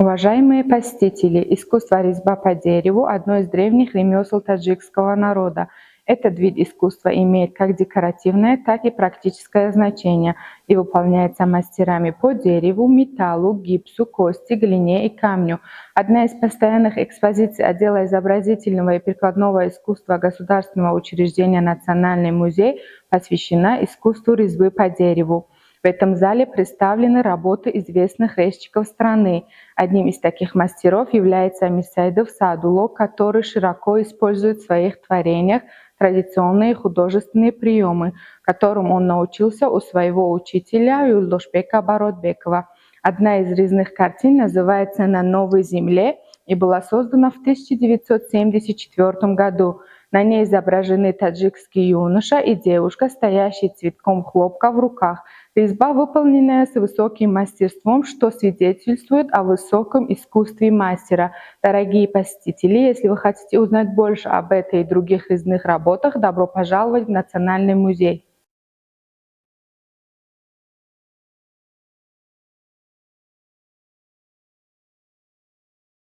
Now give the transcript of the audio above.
Уважаемые посетители, искусство резьба по дереву – одно из древних ремесел таджикского народа. Этот вид искусства имеет как декоративное, так и практическое значение и выполняется мастерами по дереву, металлу, гипсу, кости, глине и камню. Одна из постоянных экспозиций отдела изобразительного и прикладного искусства Государственного учреждения Национальный музей посвящена искусству резьбы по дереву. В этом зале представлены работы известных резчиков страны. Одним из таких мастеров является Мирсайдов Садулло, который широко использует в своих творениях традиционные художественные приемы, которым он научился у своего учителя Юлдошбека Бородбекова. Одна из резных картин называется «На новой земле» и была создана в 1974 году. На ней изображены таджикский юноша и девушка, стоящие цветком хлопка в руках. Резьба, выполненная с высоким мастерством, что свидетельствует о высоком искусстве мастера. Дорогие посетители, если вы хотите узнать больше об этой и других резных работах, добро пожаловать в Национальный музей.